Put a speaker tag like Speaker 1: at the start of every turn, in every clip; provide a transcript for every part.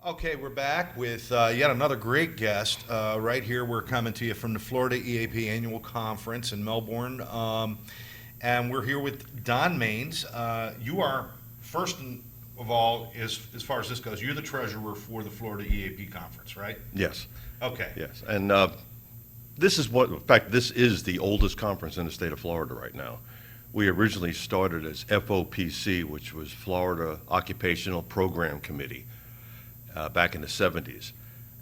Speaker 1: Okay, we're back with yet another great guest. Right here, we're coming to you from the Florida EAP Annual Conference in Melbourne. And we're here with Don Maines. You are, of all, as far as this goes, you're the treasurer for the Florida EAP Conference, right?
Speaker 2: Yes,
Speaker 1: Okay.
Speaker 2: yes. And this is in fact, this is the oldest conference in the state of Florida right now. We originally started as FOPC, which was Florida Occupational Program Committee, back in the 70s.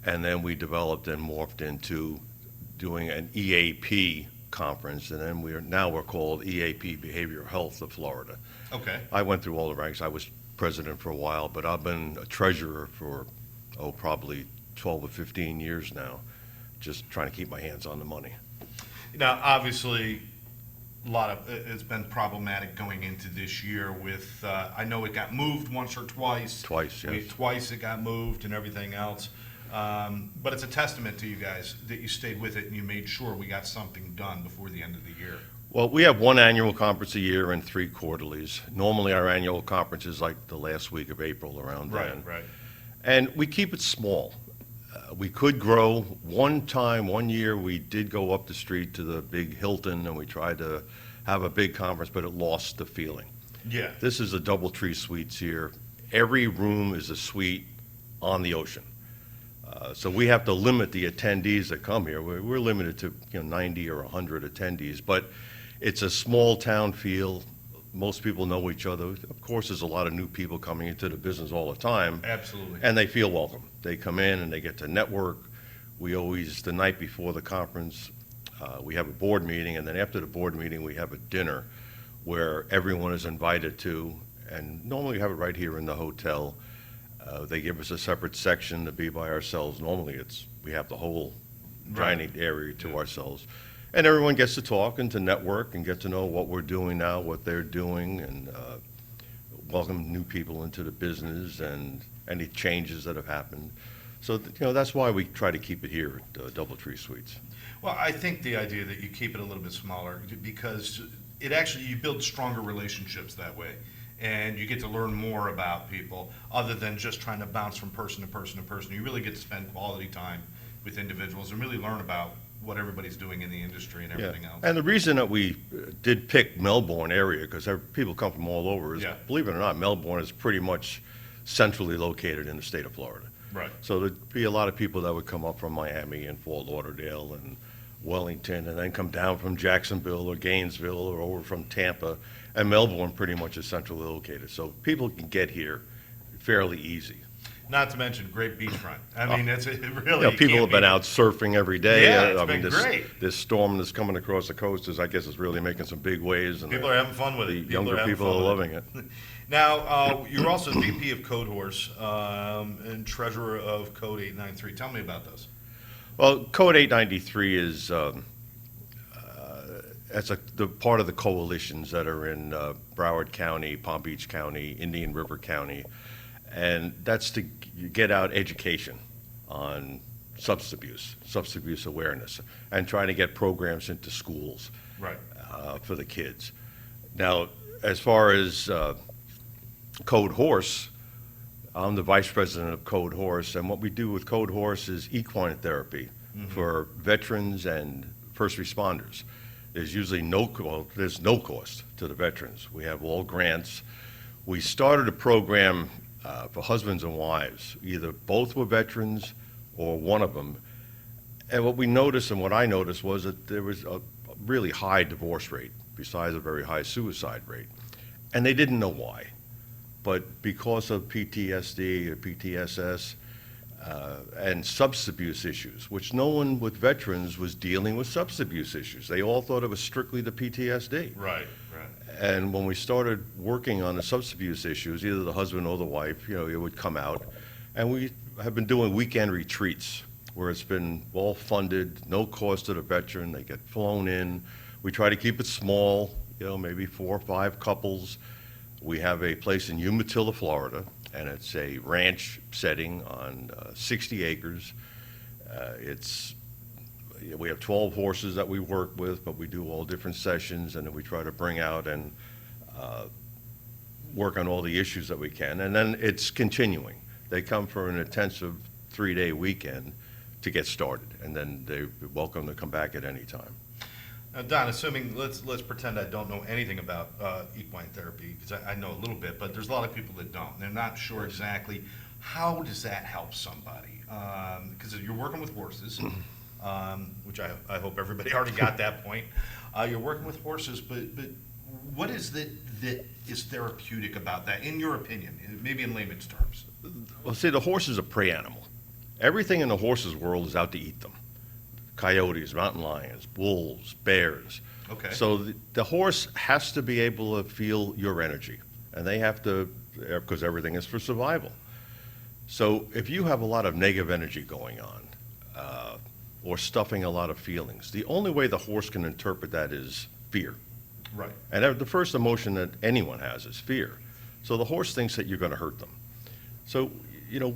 Speaker 2: And then we developed and morphed into doing an EAP conference, and then we're called EAP Behavioral Health of Florida.
Speaker 1: Okay.
Speaker 2: I went through all the ranks. I was president for a while, but I've been a treasurer for, probably 12 or 15 years now, just trying to keep my hands on the money.
Speaker 1: Now, obviously, it's been problematic going into this year with, I know it got moved once or twice.
Speaker 2: Twice, yes.
Speaker 1: Twice it got moved and everything else. But it's a testament to you guys that you stayed with it and you made sure we got something done before the end of the year.
Speaker 2: Well, we have one annual conference a year and 3 quarterlies. Normally, our annual conference is like the last week of April, around then.
Speaker 1: Right.
Speaker 2: And we keep it small. We could grow. One year, we did go up the street to the big Hilton, and we tried to have a big conference, but it lost the feeling.
Speaker 1: Yeah.
Speaker 2: This is a DoubleTree Suites here. Every room is a suite on the ocean. So we have to limit the attendees that come here. We're limited to 90 or 100 attendees, but it's a small town feel. Most people know each other. Of course, there's a lot of new people coming into the business all the time.
Speaker 1: Absolutely.
Speaker 2: And they feel welcome. They come in and they get to network. We always, the night before the conference, we have a board meeting, and then after the board meeting, we have a dinner where everyone is invited to, and normally we have it right here in the hotel. They give us a separate section to be by ourselves. Normally, we have the whole dining area to ourselves. And everyone gets to talk and to network and get to know what we're doing now, what they're doing, and welcome new people into the business and any changes that have happened. So, that's why we try to keep it here at DoubleTree Suites.
Speaker 1: Well, I think the idea that you keep it a little bit smaller, because you build stronger relationships that way. And you get to learn more about people other than just trying to bounce from person to person to person. You really get to spend quality time with individuals and really learn about what everybody's doing in the industry and everything else.
Speaker 2: And the reason that we did pick Melbourne area, because people come from all over, is, believe it or not, Melbourne is pretty much centrally located in the state of Florida.
Speaker 1: Right.
Speaker 2: So there'd be a lot of people that would come up from Miami and Fort Lauderdale and Wellington, and then come down from Jacksonville or Gainesville or over from Tampa. And Melbourne pretty much is centrally located. So people can get here fairly easy.
Speaker 1: Not to mention great beachfront. I mean, it's really.
Speaker 2: People have been out surfing every day.
Speaker 1: Yeah, it's been great.
Speaker 2: This storm that's coming across the coast is really making some big waves. And
Speaker 1: people are having fun with it.
Speaker 2: Younger people are loving it.
Speaker 1: Now, you're also VP of Code Horse and treasurer of Code 893. Tell me about those.
Speaker 2: Well, Code 893 is the part of the coalitions that are in Broward County, Palm Beach County, Indian River County, and that's to get out education on substance abuse awareness, and trying to get programs into schools for the kids. Now, as far as Code Horse, I'm the vice president of Code Horse, and what we do with Code Horse is equine therapy for veterans and first responders. There's usually no cost to the veterans. We have all grants. We started a program for husbands and wives. Either both were veterans or one of them. And what we noticed, and what I noticed, was that there was a really high divorce rate, besides a very high suicide rate. And they didn't know why. But because of PTSD or PTSS and substance abuse issues, which no one with veterans was dealing with substance abuse issues. They all thought it was strictly the PTSD.
Speaker 1: Right.
Speaker 2: And when we started working on the substance abuse issues, either the husband or the wife, it would come out. And we have been doing weekend retreats where it's been all funded, no cost to the veteran. They get flown in. We try to keep it small, maybe 4 or 5 couples. We have a place in Umatilla, Florida, and it's a ranch setting on 60 acres. We have 12 horses that we work with, but we do all different sessions, and then we try to bring out and work on all the issues that we can. And then it's continuing. They come for an intensive 3-day weekend to get started, and then they're welcome to come back at any time.
Speaker 1: Now, Don, assuming, let's pretend I don't know anything about equine therapy, because I know a little bit, but there's a lot of people that don't. They're not sure exactly, how does that help somebody? Because you're working with horses, which I hope everybody already got that point. You're working with horses, but what is that is therapeutic about that, in your opinion, maybe in layman's terms?
Speaker 2: Well, see, the horse is a prey animal. Everything in the horse's world is out to eat them. Coyotes, mountain lions, wolves, bears.
Speaker 1: Okay.
Speaker 2: So the horse has to be able to feel your energy, and they have to, because everything is for survival. So if you have a lot of negative energy going on, or stuffing a lot of feelings, the only way the horse can interpret that is fear.
Speaker 1: Right.
Speaker 2: And the first emotion that anyone has is fear. So the horse thinks that you're going to hurt them. So,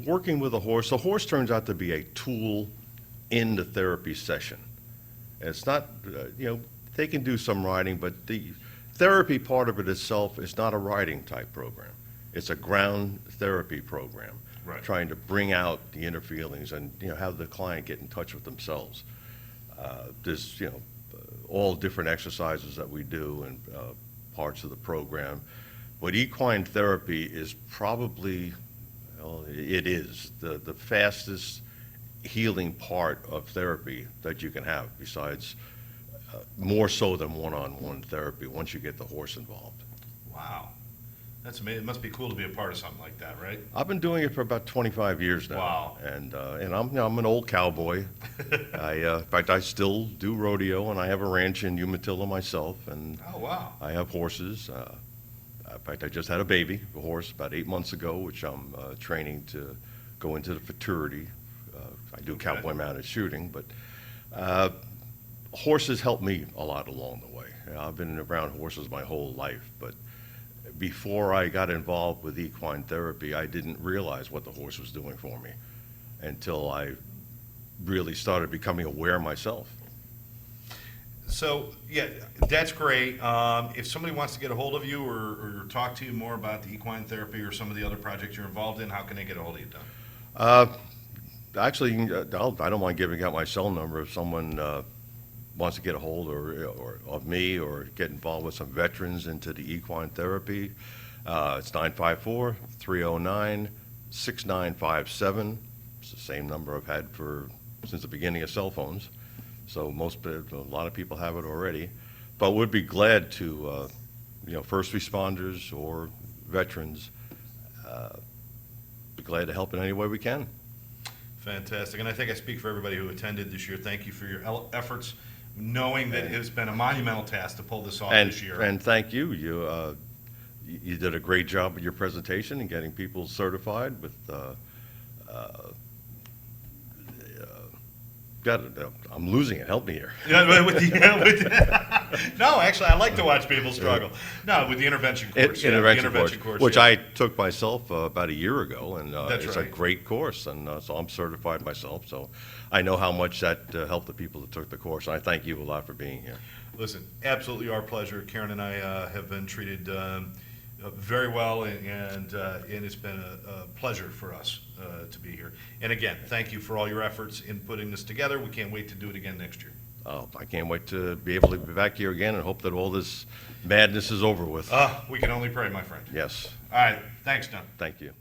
Speaker 2: working with a horse, the horse turns out to be a tool in the therapy session. And it's not, they can do some riding, but the therapy part of it itself is not a riding type program. It's a ground therapy program,
Speaker 1: Right.
Speaker 2: trying to bring out the inner feelings and, have the client get in touch with themselves. There's, all different exercises that we do and parts of the program. But equine therapy is probably, it is the fastest healing part of therapy that you can have, besides more so than one-on-one therapy once you get the horse involved.
Speaker 1: Wow. That's amazing. It must be cool to be a part of something like that, right?
Speaker 2: I've been doing it for about 25 years now.
Speaker 1: Wow.
Speaker 2: And I'm an old cowboy. In fact, I still do rodeo, and I have a ranch in Umatilla myself, and
Speaker 1: Oh, wow.
Speaker 2: I have horses. In fact, I just had a baby, a horse, about 8 months ago, which I'm training to go into the fraternity. I do
Speaker 1: Okay.
Speaker 2: cowboy mounted shooting, but horses help me a lot along the way. I've been around horses my whole life, but before I got involved with equine therapy, I didn't realize what the horse was doing for me until I really started becoming aware myself.
Speaker 1: So, yeah, that's great. If somebody wants to get a hold of you or talk to you more about the equine therapy or some of the other projects you're involved in, how can they get a hold of you, Don?
Speaker 2: Actually, I don't mind giving out my cell number if someone wants to get a hold or of me or get involved with some veterans into the equine therapy. It's 954-309-6957. It's the same number I've had since the beginning of cell phones. So a lot of people have it already. But would be glad to, first responders or veterans, be glad to help in any way we can.
Speaker 1: Fantastic. And I think I speak for everybody who attended this year. Thank you for your efforts, knowing that it's been a monumental task to pull this off this year.
Speaker 2: And thank you. You did a great job with your presentation and getting people certified with. I'm losing it. Help me here.
Speaker 1: No, actually, I like to watch people struggle. No, with the intervention course. The intervention course,
Speaker 2: which
Speaker 1: yeah.
Speaker 2: I took myself about a year ago, and
Speaker 1: That's
Speaker 2: it's
Speaker 1: right.
Speaker 2: a great course, and so I'm certified myself. So I know how much that helped the people that took the course. And I thank you a lot for being here.
Speaker 1: Listen, absolutely our pleasure. Karen and I have been treated very well, and it's been a pleasure for us to be here. And again, thank you for all your efforts in putting this together. We can't wait to do it again next year.
Speaker 2: Oh, I can't wait to be able to be back here again and hope that all this madness is over with.
Speaker 1: We can only pray, my friend.
Speaker 2: Yes,
Speaker 1: All right, thanks, Don.
Speaker 2: thank you.